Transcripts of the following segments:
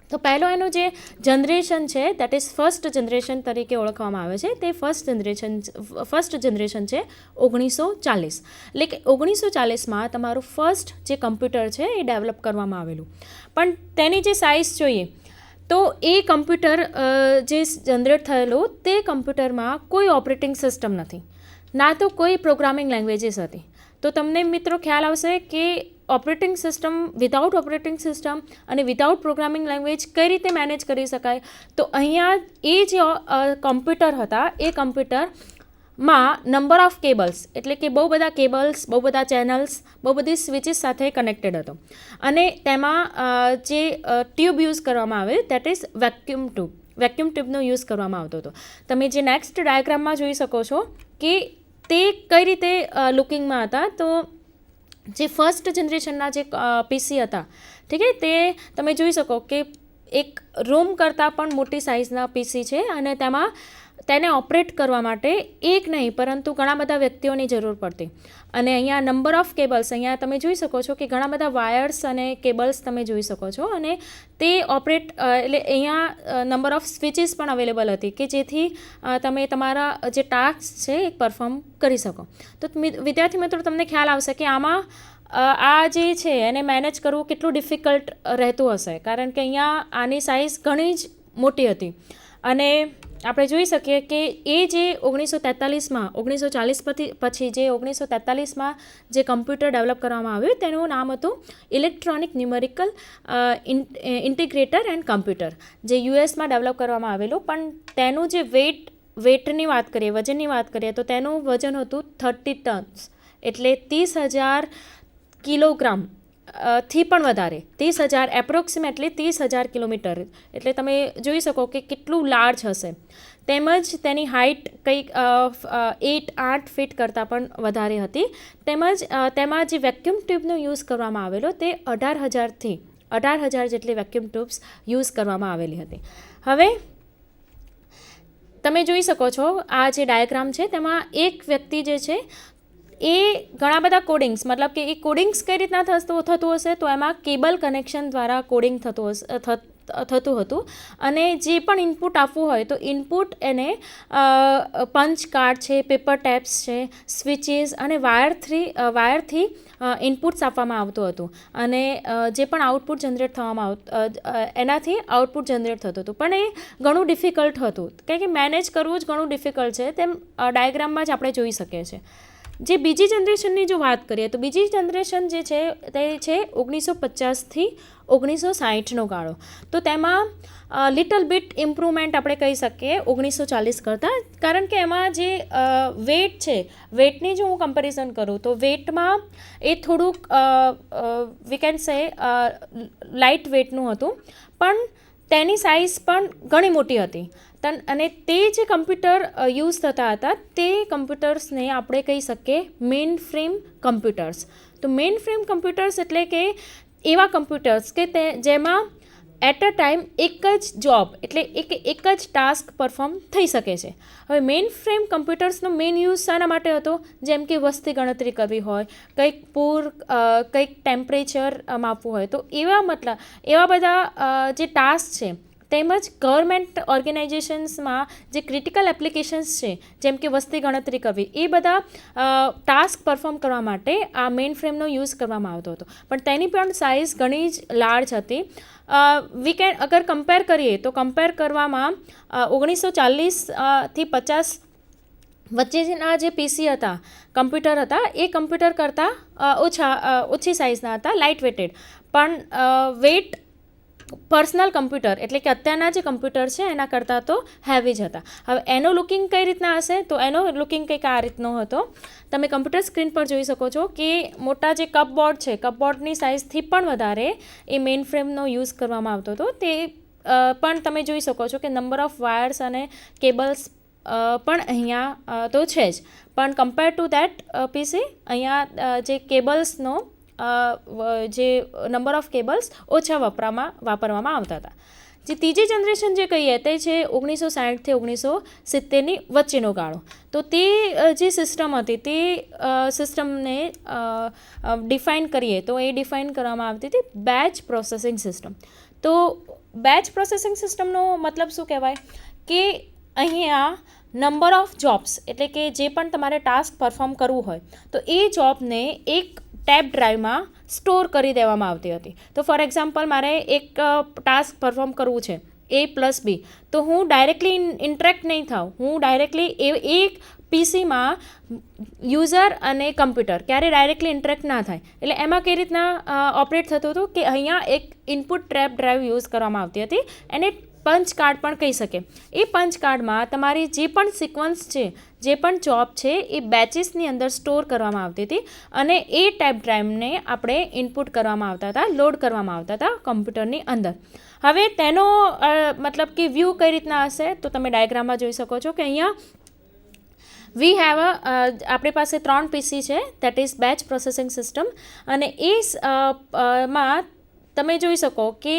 તો પહેલો એનું જે જનરેશન છે દેટ ઇઝ ફર્સ્ટ જનરેશન તરીકે ઓળખવામાં આવે છે, તે ફર્સ્ટ જનરેશન છે 1940. એટલે કે 1940માં તમારું ફર્સ્ટ જે કમ્પ્યુટર છે એ ડેવલપ કરવામાં આવેલું. પણ તેની જે સાઇઝ જોઈએ તો એ કમ્પ્યુટર જે જનરેટ થયેલું તે કમ્પ્યુટરમાં કોઈ ઓપરેટિંગ સિસ્ટમ નથી, ના તો કોઈ પ્રોગ્રામિંગ લેંગ્વેજીસ હતી. તો તમને મિત્રો ખ્યાલ આવશે કે operating system without operating system અને વિધાઉટ પ્રોગ્રામિંગ લેંગ્વેજ કઈ રીતે મેનેજ કરી શકાય. તો અહીંયા એ જે કમ્પ્યુટર હતા એ કમ્પ્યુટરમાં નંબર ઓફ કેબલ્સ, એટલે કે બહુ બધા કેબલ્સ, બહુ બધા ચેનલ્સ, બહુ બધી સ્વિચીસ સાથે કનેક્ટેડ હતો. અને તેમાં જે ટ્યુબ યુઝ કરવામાં આવે દેટ ઇઝ વેક્યુમ ટ્યુબનો યુઝ કરવામાં આવતો હતો. તમે જે નેક્સ્ટ ડાયાગ્રામમાં જોઈ શકો છો કે તે કઈ રીતે લુકિંગમાં હતા. તો જે ફર્સ્ટ જનરેશનના જે પીસી હતા, ઠીક છે, તે તમે જોઈ શકો કે એક રૂમ કરતાં પણ મોટી સાઇઝના પીસી છે અને તેમાં તેને ઓપરેટ કરવા માટે એક નહીં પરંતુ ઘણા બધા વ્યક્તિઓની જરૂર પડતી. અને અહીંયા નંબર ઓફ કેબલ્સ, અહીંયા તમે જોઈ શકો છો કે ઘણા બધા વાયર્સ અને કેબલ્સ તમે જોઈ શકો છો. અને તે ઓપરેટ એટલે અહીંયા નંબર ઓફ સ્વિચીસ પણ અવેલેબલ હતી કે જેથી તમે તમારા જે ટાસ્ક છે એ પરફોર્મ કરી શકો. તો વિદ્યાર્થી મિત્રો તમને ખ્યાલ આવશે કે આમાં આ જે છે એને મેનેજ કરવું કેટલું ડિફિકલ્ટ રહેતું હશે, કારણ કે અહીંયા આની સાઇઝ ઘણી જ મોટી હતી. અને આપણે જોઈ શકીએ કે એ જે 1940 પછી જે 1943માં જે કમ્પ્યુટર ડેવલપ કરવામાં આવ્યું તેનું નામ હતું electronic numerical integrator and computer, જે યુએસમાં ડેવલપ કરવામાં આવેલું. પણ તેનું જે વેટની વાત કરીએ, વજનની વાત કરીએ તો તેનું વજન હતું 30 ટન્સ, એટલે 30,000 કિલોગ્રામ થી પણ વધારે, 30,000 એપ્રોક્સિમેટલી 30,000 કિલોમીટર. એટલે તમે જોઈ શકો કે કેટલું લાર્જ હશે. તેમજ તેની હાઇટ કંઈક 8 ફીટ કરતાં પણ વધારે હતી. તેમજ તેમાં જે વેક્યુમ ટ્યુબનો યુઝ કરવામાં આવેલો તે 18,000 જેટલી વેક્યુમ ટ્યુબ્સ યુઝ કરવામાં આવેલી હતી. હવે તમે જોઈ શકો છો આ જે ડાયાગ્રામ છે તેમાં એક વ્યક્તિ જે છે એ ઘણા બધા કોડિંગ્સ, મતલબ કે એ કોડિંગ્સ કઈ રીતના થતું હશે તો એમાં કેબલ કનેક્શન દ્વારા કોડિંગ થતું હતું. અને જે પણ ઇનપુટ આપવું હોય તો ઇનપુટ એને પંચ કાર્ડ છે, પેપર ટેપ્સ છે, સ્વિચીસ અને વાયરથી ઇનપુટ્સ આપવામાં આવતું હતું. અને જે પણ આઉટપુટ જનરેટ એનાથી આઉટપુટ જનરેટ થતું હતું. પણ એ ઘણું ડિફિકલ્ટ હતું, કારણ કે મેનેજ કરવું જ ઘણું ડિફિકલ્ટ છે, તેમ ડાયાગ્રામમાં જ આપણે જોઈ શકીએ છીએ. જે બીજી જનરેશનની જો વાત કરીએ તો બીજી જનરેશન જે છે તે છે 1950થી 1960નો ગાળો. તો તેમાં લિટલ બિટ ઇમ્પ્રુવમેન્ટ આપણે કહી શકીએ 1940 કરતાં, કારણ કે એમાં જે વેટ છે, વેટની જો હું કમ્પેરિઝન કરું તો વેટમાં એ થોડુંક વી કેન સે લાઇટ વેટનું હતું, પણ તેની સાઇઝ પણ ઘણી મોટી હતી. અને તે જે કમ્પ્યુટર યુઝ થતા હતા તે કમ્પ્યુટર્સને આપણે કહી શકીએ મેઇન ફ્રેમ કમ્પ્યુટર્સ. તો મેઇન ફ્રેમ કમ્પ્યુટર્સ એટલે કે એવા કમ્પ્યુટર્સ કે જેમાં એટ અ ટાઈમ એક જ જોબ એટલે એક જ ટાસ્ક પરફોર્મ થઈ શકે છે. હવે મેઇન ફ્રેમ કમ્પ્યુટર્સનો મેઇન યુઝ શાના માટે હતો? જેમ કે વસ્તી ગણતરી કરવી હોય, કંઈક ટેમ્પરેચર માપવું હોય, તો એવા બધા જે ટાસ્ક છે, તેમજ ગવર્મેન્ટ ઓર્ગેનાઇઝેશન્સમાં જે ક્રિટિકલ એપ્લિકેશન્સ છે જેમ કે વસ્તી ગણતરી કરવી, એ બધા ટાસ્ક પરફોર્મ કરવા માટે આ મેઇન ફ્રેમનો યુઝ કરવામાં આવતો હતો. પણ તેની પણ સાઇઝ ઘણી જ લાર્જ હતી. અગર કમ્પેર કરીએ તો કમ્પેર કરવામાં 1940થી 50 વચ્ચેના જે પીસી હતા, કમ્પ્યુટર હતા, એ કમ્પ્યુટર કરતાં ઓછી સાઇઝના હતા, લાઇટ વેટેડ. પણ વેટ પર્સનલ કમ્પ્યુટર એટલે કે અત્યારના જે કમ્પ્યુટર છે એના કરતાં તો હેવી જ હતા. હવે એનો લુકિંગ કઈ રીતના હશે તો એનો લુકિંગ કંઈક આ રીતનો હતો. તમે કમ્પ્યુટર સ્ક્રીન પર જોઈ શકો છો કે મોટા જે કપબોર્ડ છે, કપબોર્ડની સાઇઝથી પણ વધારે એ મેઇન ફ્રેમનો યુઝ કરવામાં આવતો હતો. તે પણ તમે જોઈ શકો છો કે નંબર ઓફ વાયર્સ અને કેબલ્સ પણ અહીંયા તો છે જ, પણ કમ્પેર ટુ દેટ પીસી અહીંયા જે કેબલ્સનો જે નંબર ઓફ કેબલ્સ ઓછા વાપરવામાં આવતા હતા. જે ત્રીજી જનરેશન જે કહીએ તે છે 1960થી 1970ની વચ્ચેનો ગાળો. તો તે જે સિસ્ટમ હતી તે સિસ્ટમને ડિફાઇન કરીએ તો એ ડિફાઇન કરવામાં આવતી હતી બેચ પ્રોસેસિંગ સિસ્ટમ. તો બેચ પ્રોસેસિંગ સિસ્ટમનો મતલબ શું કહેવાય કે અહીંયા નંબર ઓફ જોબ્સ એટલે કે જે પણ તમારે ટાસ્ક પરફોર્મ કરવું હોય તો એ જોબને એક ટેપ ડ્રાઈવમાં સ્ટોર કરી દેવામાં આવતી હતી. તો ફોર એક્ઝામ્પલ મારે એક ટાસ્ક પરફોર્મ કરવું છે A+B, તો હું ડાયરેક્ટલી ઇન્ટરેક્ટ નહીં થાઉં, હું ડાયરેક્ટલી એક પીસીમાં યુઝર અને કમ્પ્યુટર ક્યારે ડાયરેક્ટલી ઇન્ટરેક્ટ ના થાય. એટલે એમાં કઈ રીતના ઓપરેટ થતું હતું કે અહીંયા એક ઇનપુટ ટેપ ડ્રાઈવ યુઝ કરવામાં આવતી હતી, એને પંચ કાર્ડ પણ કહી શકે. એ પંચ કાર્ડમાં તમારી જે પણ સિક્વન્સ છે, જે પણ જોબ છે એ બેચીસની અંદર સ્ટોર કરવામાં આવતી હતી અને એ ટેપ ડ્રાઈવને આપણે ઇનપુટ કરવામાં આવતા હતા, લોડ કરવામાં આવતા હતા કમ્પ્યુટરની અંદર. હવે તેનો મતલબ કે વ્યૂ કઈ રીતના હશે તો તમે ડાયાગ્રામમાં જોઈ શકો છો કે અહીંયા વી હેવ આપણી પાસે 3 પીસી છે, that is batch processing system. અને એ માં તમે જોઈ શકો કે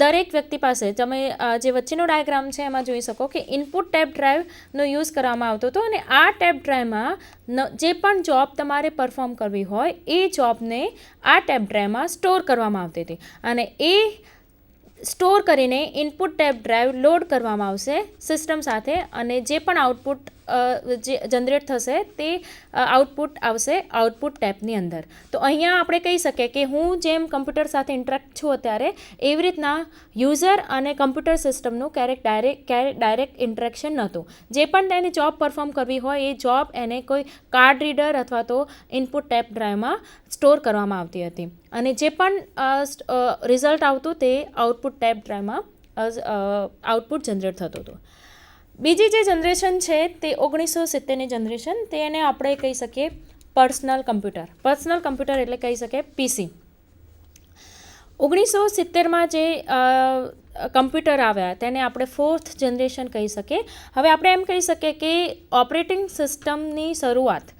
દરેક વ્યક્તિ પાસે તમે જે વચ્ચેનો ડાયાગ્રામ છે એમાં જોઈ શકો કે ઇનપુટ ટેપ ડ્રાઈવનો યુઝ કરવામાં આવતો હતો અને આ ટેપ ડ્રાઈવમાં જે પણ જોબ તમારે પરફોર્મ કરવી હોય એ જોબને આ ટેપ ડ્રાઈવમાં સ્ટોર કરવામાં આવતી હતી અને એ સ્ટોર કરીને ઇનપુટ ટેપ ડ્રાઈવ લોડ કરવામાં આવશે સિસ્ટમ સાથે અને જે પણ આઉટપુટ જે જનરેટ થશે તે આઉટપુટ આવશે આઉટપુટ ટેપની અંદર. તો અહીંયા આપણે કહી શકીએ કે હું જેમ કમ્પ્યુટર સાથે ઇન્ટરેક્ટ છું અત્યારે એવી રીતના યુઝર અને કમ્પ્યુટર સિસ્ટમનું ક્યારેક ડાયરેક્ટ ઇન્ટરેક્શન નહોતું. જે પણ તેની જોબ પરફોર્મ કરવી હોય એ જોબ એને કોઈ કાર્ડ રીડર અથવા તો ઇનપુટ ટેપ ડ્રાઈવમાં સ્ટોર કરવામાં આવતી હતી અને જે પણ રિઝલ્ટ આવતું તે આઉટપુટ ટેપ ડ્રાઈવમાં આઉટપુટ જનરેટ થતું હતું. બીજી જે જનરેશન છે તે 1970ની જનરેશન, તેને આપણે કહી શકીએ પર્સનલ કમ્પ્યુટર. પર્સનલ કમ્પ્યુટર એટલે કહી શકીએ પીસી. 1970માં જે કમ્પ્યુટર આવ્યા તેને આપણે 4th જનરેશન કહી શકીએ. હવે આપણે એમ કહી શકીએ કે ઓપરેટિંગ સિસ્ટમની શરૂઆત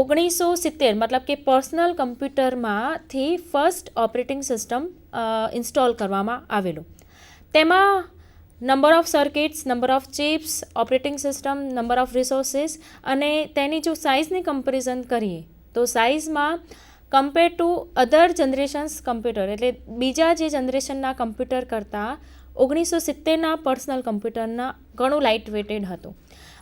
1970 મતલબ કે પર્સનલ કમ્પ્યુટરમાંથી ફર્સ્ટ ઓપરેટિંગ સિસ્ટમ ઇન્સ્ટોલ કરવામાં આવેલું. તેમાં number of circuits, number of chips, operating system, number of resources અને તેની જો સાઇઝની કમ્પેરિઝન કરીએ તો સાઇઝમાં compare to other generations computer એટલે બીજા જે જનરેશનના કમ્પ્યુટર કરતાં 1970ના પર્સનલ કમ્પ્યુટરના ઘણું લાઇટ વેટેડ હતું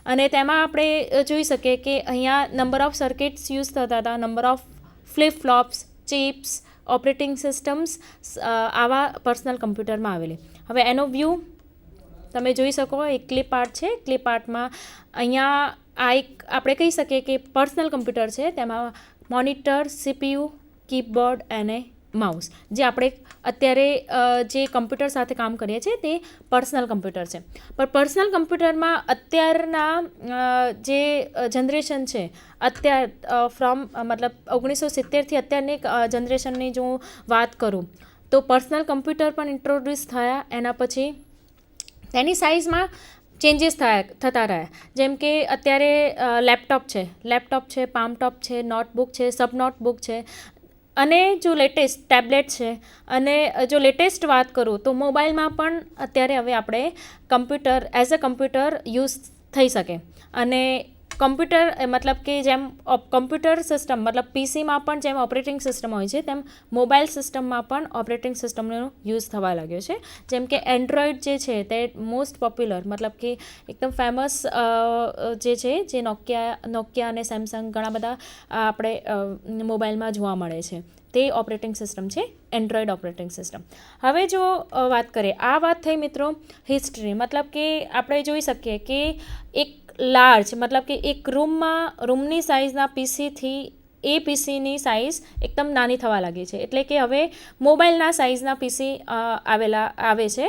અને તેમાં આપણે જોઈ શકીએ કે અહીંયા નંબર ઓફ સર્કિટ્સ યુઝ થતા હતા, number of flip flops, chips, operating systems આવા પર્સનલ કમ્પ્યુટરમાં આવેલી. હવે એનો વ્યૂ તમે જોઈ શકો, એક ક્લિપ આર્ટ છે. ક્લિપ આર્ટમાં અહીંયા આ એક આપણે કહી શકીએ કે પર્સનલ કમ્પ્યુટર છે, તેમાં મોનિટર, સીપીયુ, કીબોર્ડ અને માઉસ જે આપણે અત્યારે જે કમ્પ્યુટર સાથે કામ કરીએ છીએ તે પર્સનલ કમ્પ્યુટર છે. પણ પર્સનલ કમ્પ્યુટરમાં અત્યારના જે જનરેશન છે ફ્રોમ મતલબ 1970થી અત્યારની જનરેશનની જો વાત કરું તો પર્સનલ કમ્પ્યુટર પણ ઇન્ટ્રોડ્યુસ થયા. એના પછી તેની સાઇઝમાં ચેન્જીસ થતા રહ્યા. જેમ કે અત્યારે લેપટોપ છે, પામટોપ છે, નોટબુક છે, સબ નોટબુક છે અને જો લેટેસ્ટ ટેબ્લેટ છે અને જો લેટેસ્ટ વાત કરું તો મોબાઈલમાં પણ અત્યારે હવે આપણે computer as a computer use થઈ શકે. અને કમ્પ્યુટર મતલબ કે જેમ કમ્પ્યુટર સિસ્ટમ મતલબ પીસીમાં પણ જેમ ઓપરેટિંગ સિસ્ટમ હોય છે તેમ મોબાઈલ સિસ્ટમમાં પણ ઓપરેટિંગ સિસ્ટમનો યુઝ થવા લાગ્યો છે. જેમ કે એન્ડ્રોઈડ જે છે તે મોસ્ટ પોપ્યુલર મતલબ કે એકદમ ફેમસ જે છે જે નોકિયા અને સેમસંગ ઘણા બધા આપણે મોબાઈલમાં જોવા મળે છે તે ઓપરેટિંગ સિસ્ટમ છે એન્ડ્રોઈડ ઓપરેટિંગ સિસ્ટમ. હવે જો વાત કરીએ, આ વાત થઈ મિત્રો હિસ્ટ્રી મતલબ કે આપણે જોઈ શકીએ કે એક લાર્જ મતલબ કે એક રૂમની સાઇઝના પીસીથી એ પીસીની સાઇઝ એકદમ નાની થવા લાગી છે. એટલે કે હવે મોબાઈલના સાઇઝના પીસી આવે છે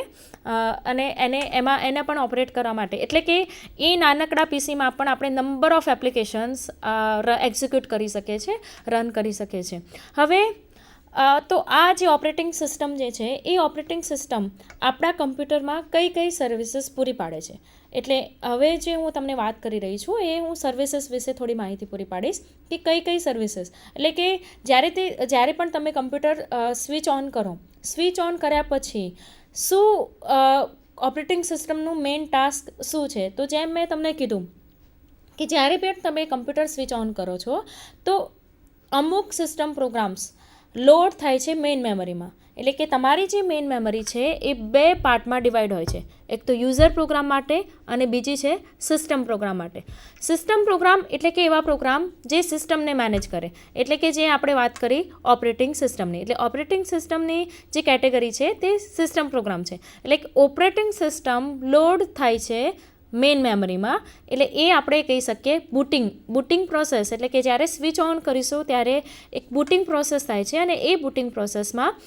અને એને પણ ઓપરેટ કરવા માટે એટલે કે એ નાનકડા પીસીમાં પણ આપણે નંબર ઓફ એપ્લિકેશન્સ એક્ઝિક્યુટ કરી શકીએ છીએ, રન કરી શકીએ છીએ. હવે તો આ જે ઓપરેટિંગ સિસ્ટમ જે છે એ ઓપરેટિંગ સિસ્ટમ આપણા કમ્પ્યુટરમાં કઈ સર્વિસીસ પૂરી પાડે છે. એટલે હવે જે હું તમને વાત કરી રહી છું એ હું સર્વિસીસ વિશે થોડી માહિતી પૂરી પાડીશ કે કઈ સર્વિસીસ એટલે કે જ્યારે પણ તમે કમ્પ્યુટર સ્વિચ ઓન કર્યા પછી શું ઓપરેટિંગ સિસ્ટમનું મેઇન ટાસ્ક શું છે. તો જેમ મેં તમને કીધું કે જ્યારે પણ તમે કમ્પ્યુટર સ્વિચ ઓન કરો છો તો અમુક સિસ્ટમ પ્રોગ્રામ્સ લોડ થાય છે મેઇન મેમરીમાં. એટલે કે તમારી જે મેઇન મેમરી છે એ 2 પાર્ટમાં ડિવાઈડ હોય છે. એક તો યુઝર પ્રોગ્રામ માટે અને બીજી છે સિસ્ટમ પ્રોગ્રામ માટે. સિસ્ટમ પ્રોગ્રામ એટલે કે એવા પ્રોગ્રામ જે સિસ્ટમને મેનેજ કરે, એટલે કે જે આપણે વાત કરી ઓપરેટિંગ સિસ્ટમની. એટલે ઓપરેટિંગ સિસ્ટમની જે કેટેગરી છે તે સિસ્ટમ પ્રોગ્રામ છે. એટલે કે ઓપરેટિંગ સિસ્ટમ લોડ થાય છે મેઇન મેમરીમાં, એટલે એ આપણે કહી શકીએ બુટિંગ પ્રોસેસ. એટલે કે જ્યારે સ્વિચ ઓન કરીશું ત્યારે એક બુટિંગ પ્રોસેસ થાય છે અને એ બુટિંગ પ્રોસેસમાં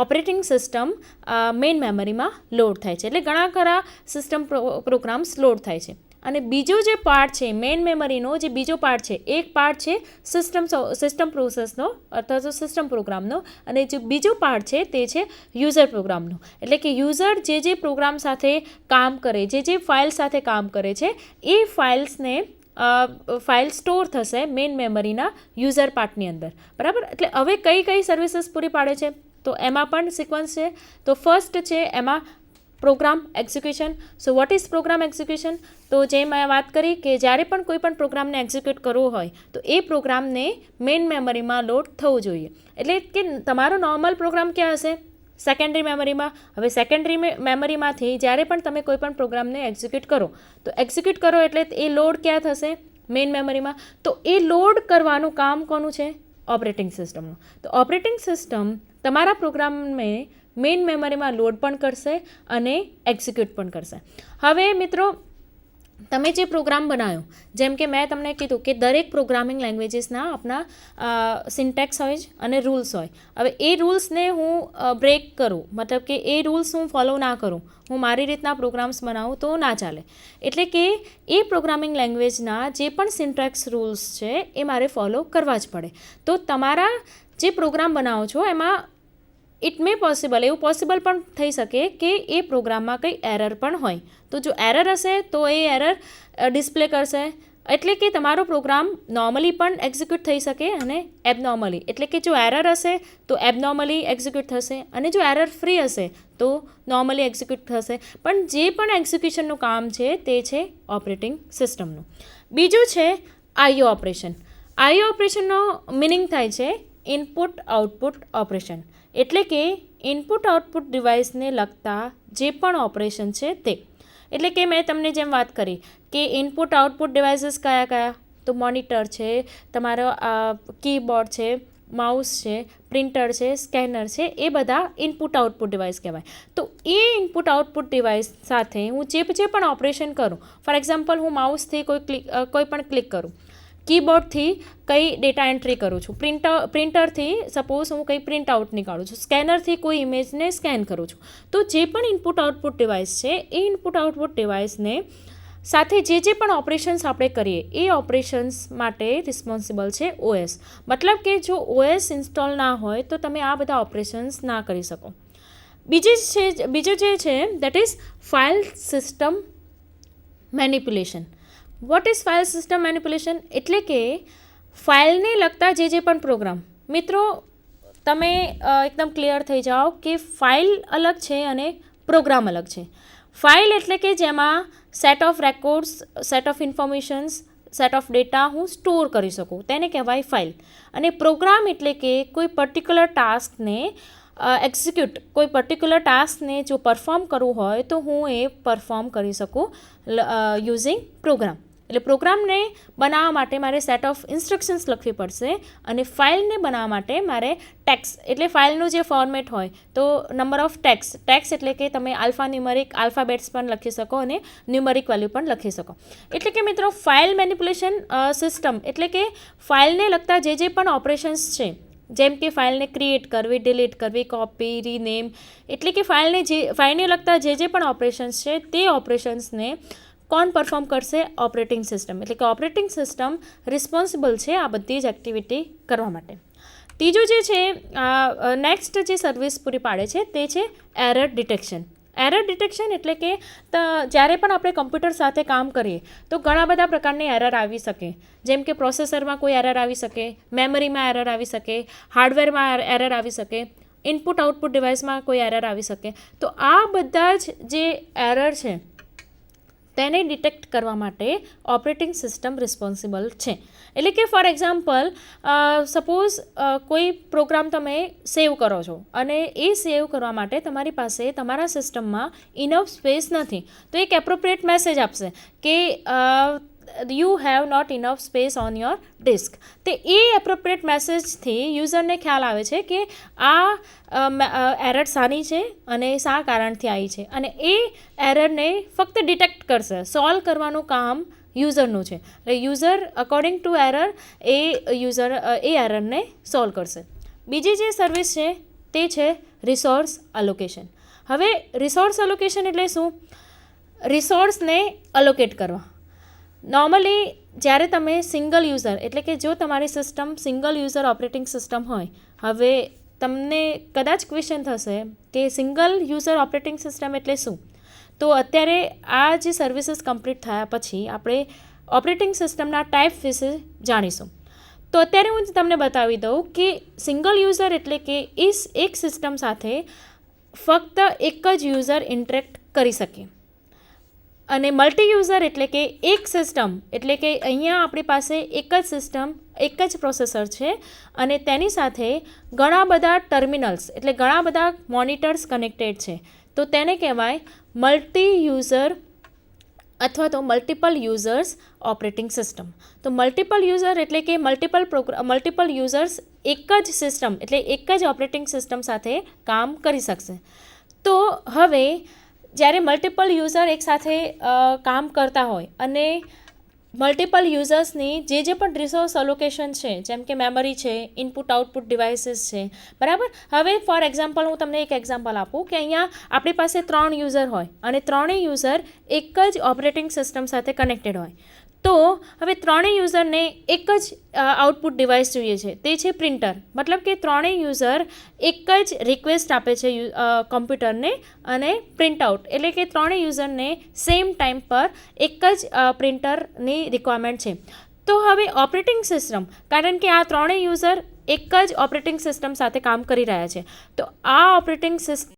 ઓપરેટિંગ સિસ્ટમ મેઇન મેમરીમાં લોડ થાય છે. એટલે ઘણા ખરા સિસ્ટમ પ્રોગ્રામ્સ લોડ થાય છે. અને બીજો જે પાર્ટ છે મેઇન મેમરીનો, જે બીજો પાર્ટ છે, એક પાર્ટ છે સિસ્ટમ પ્રોસેસનો અથવા તો સિસ્ટમ પ્રોગ્રામનો, અને જે બીજો પાર્ટ છે તે છે યુઝર પ્રોગ્રામનો. એટલે કે યુઝર જે પ્રોગ્રામ સાથે કામ કરે, જે ફાઇલ સાથે કામ કરે છે, એ ફાઇલ્સને ફાઇલ સ્ટોર થશે મેઇન મેમરીના યુઝર પાર્ટની અંદર, બરાબર. એટલે હવે કઈ સર્વિસીસ પૂરી પાડે છે તો એમાં પણ સિક્વન્સ છે. તો ફર્સ્ટ છે એમાં program execution. So what is program execution? તો જે મેં વાત કરી કે જ્યારે પણ કોઈ પણ પ્રોગ્રામને એક્ઝિક્યુટ કરવો હોય તો એ પ્રોગ્રામને મેઇન મેમરીમાં લોડ થવું જોઈએ. એટલે કે તમારો નોર્મલ પ્રોગ્રામ ક્યાં હશે? સેકન્ડરી મેમરીમાં. હવે સેકન્ડરી મેમરીમાંથી જ્યારે પણ તમે કોઈ પણ પ્રોગ્રામને એક્ઝિક્યુટ કરો એટલે એ લોડ ક્યાં થશે? મેઇન મેમરીમાં. તો એ લોડ કરવાનું કામ કોનું છે? ઓપરેટિંગ સિસ્ટમનું. તો ઓપરેટિંગ સિસ્ટમ તમારા પ્રોગ્રામને મેઇન મેમરીમાં લોડ પણ કરશે અને એક્ઝિક્યુટ પણ કરશે. હવે મિત્રો, તમે જે પ્રોગ્રામ બનાવ્યો, જેમ કે મેં તમને કીધું કે દરેક પ્રોગ્રામિંગ લેંગ્વેજીસના આપણા સિન્ટેક્સ હોય અને રૂલ્સ હોય. હવે એ રૂલ્સને હું બ્રેક કરું, મતલબ કે એ રૂલ્સ હું ફોલો ના કરું, હું મારી રીતના પ્રોગ્રામ્સ બનાવું તો ના ચાલે. એટલે કે એ પ્રોગ્રામિંગ લેંગ્વેજના જે પણ સિન્ટેક્સ રૂલ્સ છે એ મારે ફોલો કરવા જ પડે. તો તમારા જે પ્રોગ્રામ બનાવો છો એમાં એવું પોસિબલ પણ થઈ શકે કે એ પ્રોગ્રામમાં કંઈ એરર પણ હોય. તો જો એરર હશે તો એ એરર ડિસ્પ્લે કરશે. એટલે કે તમારો પ્રોગ્રામ નોર્મલી પણ એક્ઝિક્યુટ થઈ શકે અને એબનોર્મલી. એટલે કે જો એરર હશે તો એબનોર્મલી એક્ઝિક્યુટ થશે, અને જો એરર ફ્રી હશે તો નોર્મલી એક્ઝિક્યુટ થશે. પણ જે પણ એક્ઝિક્યુશનનું કામ છે તે છે ઓપરેટિંગ સિસ્ટમનું. બીજું છે આઈઓ ઓપરેશન. આઈઓ ઓપરેશનનો મિનિંગ થાય છે ઇનપુટ આઉટપુટ ઓપરેશન. એટલે કે ઇનપુટ આઉટપુટ ડિવાઇસને લગતા જે પણ ઓપરેશન છે તે. એટલે કે મેં તમને જેમ વાત કરી કે ઇનપુટ આઉટપુટ ડિવાઇસીસ કયા? તો મોનિટર છે, તમારો કીબોર્ડ છે, માઉસ છે, પ્રિન્ટર છે, સ્કેનર છે, એ બધા ઇનપુટ આઉટપુટ ડિવાઇસ કહેવાય. તો એ ઇનપુટ આઉટપુટ ડિવાઇસ સાથે હું જે પણ ઓપરેશન કરું, ફોર એક્ઝામ્પલ હું માઉસથી કોઈ પણ ક્લિક કરું, કીબોર્ડથી કંઈ ડેટા એન્ટ્રી કરું છું, પ્રિન્ટરથી સપોઝ હું કંઈ પ્રિન્ટ આઉટ નીકાળું છું, સ્કેનરથી કોઈ ઇમેજને સ્કેન કરું છું. તો જે પણ ઇનપુટ આઉટપુટ ડિવાઇસ છે એ ઇનપુટ આઉટપુટ ડિવાઇસને સાથે જે પણ ઓપરેશન્સ આપણે કરીએ એ ઓપરેશન્સ માટે રિસ્પોન્સિબલ છે ઓએસ. મતલબ કે જો ઓએસ ઇન્સ્ટોલ ના હોય તો તમે આ બધા ઓપરેશન્સ ના કરી શકો. બીજું જે છે that is file system manipulation. What is file system manipulation? એટલે કે ફાઇલને લગતા જે પણ પ્રોગ્રામ, મિત્રો તમે એકદમ ક્લિયર થઈ જાઓ કે ફાઇલ અલગ છે અને પ્રોગ્રામ અલગ છે. ફાઇલ એટલે કે જેમાં set of records, set of informations, set of data હું સ્ટોર કરી શકું, તેને કહેવાય ફાઇલ. અને પ્રોગ્રામ એટલે કે કોઈ પર્ટિક્યુલર ટાસ્કને કોઈ પર્ટિક્યુલર ટાસ્કને જો પરફોર્મ કરવું હોય તો હું એ પરફોર્મ કરી શકું યુઝિંગ પ્રોગ્રામ. એટલે પ્રોગ્રામને બનાવવા માટે મારે સેટ ઓફ ઇન્સ્ટ્રક્શન્સ લખવી પડશે, અને ફાઇલને બનાવવા માટે મારે ટેક્સ્ટ, એટલે ફાઇલનું જે ફોર્મેટ હોય તો નંબર ઓફ ટેક્સ્ટ એટલે કે તમે આલ્ફાબેટ્સ પણ લખી શકો અને ન્યુમરિક વેલ્યુ પણ લખી શકો. એટલે કે મિત્રો ફાઇલ મેનિપ્યુલેશન સિસ્ટમ એટલે કે ફાઇલને લગતા જે પણ ઓપરેશન્સ છે, જેમ કે ફાઇલને ક્રિએટ કરવી, ડિલીટ કરવી, કોપી, રીનેમ, એટલે કે ફાઇલને લગતા જે પણ ઓપરેશન્સ છે તે ઓપરેશન્સને કોણ પરફોર્મ કરશે? Operating system. એટલે કે ઓપરેટિંગ સિસ્ટમ રિસ્પોન્સિબલ છે આ બધી જ એક્ટિવિટી કરવા માટે. ત્રીજું જે છે નેક્સ્ટ જે સર્વિસ પૂરી પાડે છે તે છે એરર ડિટેક્શન. એરર ડિટેક્શન એટલે કે જ્યારે પણ આપણે કમ્પ્યુટર સાથે કામ કરીએ તો ઘણા બધા પ્રકારની એરર આવી શકે. જેમ કે પ્રોસેસરમાં કોઈ એરર આવી શકે, મેમરીમાં એરર આવી શકે, હાર્ડવેરમાં એરર આવી શકે, ઇનપુટ આઉટપુટ ડિવાઇસમાં કોઈ એરર આવી શકે. તો આ બધા જ જે એરર છે તેને ડિટેક્ટ કરવા માટે ઓપરેટિંગ સિસ્ટમ રિસ્પોન્સિબલ છે. એટલે કે ફોર એક્ઝામ્પલ સપોઝ કોઈ પ્રોગ્રામ તમે સેવ કરો છો અને એ સેવ કરવા માટે તમારી પાસે તમારા સિસ્ટમમાં ઇનફ સ્પેસ નથી, તો એક એપ્રોપ્રિએટ મેસેજ આપશે કે you have not enough space on your disk. તે એ એપ્રોપ્રિએટ મેસેજથી યુઝરને ખ્યાલ આવે છે કે આ એરર શાની છે અને શા કારણથી આવી છે, અને એ એરરને ફક્ત ડિટેક્ટ કરશે. સોલ્વ કરવાનું કામ યુઝરનું છે. એટલે યુઝર અકોર્ડિંગ ટુ એરર એ એરરને સોલ્વ કરશે. બીજી જે સર્વિસ છે તે છે રિસોર્સ અલોકેશન. હવે રિસોર્સ અલોકેશન એટલે શું? રિસોર્સને અલોકેટ કરવા. નોર્મલી જ્યારે તમે સિંગલ યુઝર, એટલે કે જો તમારી system single user operating system હોય, હવે તમને કદાચ ક્વેશ્ચન થશે કે સિંગલ યુઝર ઓપરેટિંગ સિસ્ટમ એટલે શું? તો અત્યારે આ જે સર્વિસીસ કમ્પ્લીટ થયા પછી આપણે ઓપરેટિંગ સિસ્ટમના ટાઈપ વિશે જાણીશું. તો અત્યારે હું તમને બતાવી દઉં કે સિંગલ યુઝર એટલે કે એક સિસ્ટમ સાથે ફક્ત એક જ યુઝર ઇન્ટરેક્ટ કરી શકે, અને મલ્ટી યુઝર એટલે કે એક સિસ્ટમ, એટલે કે અહીંયા આપણી પાસે એક જ સિસ્ટમ, એક જ પ્રોસેસર છે અને તેની સાથે ઘણા બધા ટર્મિનલ્સ એટલે ઘણા બધા મોનિટર્સ કનેક્ટેડ છે, તો તેને કહેવાય મલ્ટી યુઝર અથવા તો મલ્ટિપલ યુઝર્સ ઓપરેટિંગ સિસ્ટમ. તો મલ્ટિપલ યુઝર એટલે કે મલ્ટિપલ યુઝર્સ એક જ સિસ્ટમ એટલે એક જ ઓપરેટિંગ સિસ્ટમ સાથે કામ કરી શકશે. તો હવે જ્યારે મલ્ટિપલ યુઝર એકસાથે કામ કરતા હોય અને મલ્ટિપલ યુઝર્સની જે પણ રિસોર્સ અલોકેશન છે, જેમ કે મેમરી છે, ઇનપુટ આઉટપુટ ડિવાઇસીસ છે, બરાબર. હવે ફોર એક્ઝામ્પલ હું તમને એક એક્ઝામ્પલ આપું કે અહીંયા આપણી પાસે 3 યુઝર હોય અને ત્રણેય યુઝર એક જ ઓપરેટિંગ સિસ્ટમ સાથે કનેક્ટેડ હોય. તો હવે ત્રણેય યુઝરને એક જ આઉટપુટ ડિવાઇસ જોઈએ છે, તે છે પ્રિન્ટર. મતલબ કે ત્રણેય યુઝર એક જ રિક્વેસ્ટ આપે છે કમ્પ્યુટરને અને પ્રિન્ટઆઉટ, એટલે કે ત્રણેય યુઝરને સેમ ટાઈમ પર એક જ પ્રિન્ટરની રિક્વાયરમેન્ટ છે. તો હવે ઓપરેટિંગ સિસ્ટમ, કારણ કે આ ત્રણેય યુઝર એક જ ઓપરેટિંગ સિસ્ટમ સાથે કામ કરી રહ્યા છે, તો આ ઓપરેટિંગ સિસ્ટમ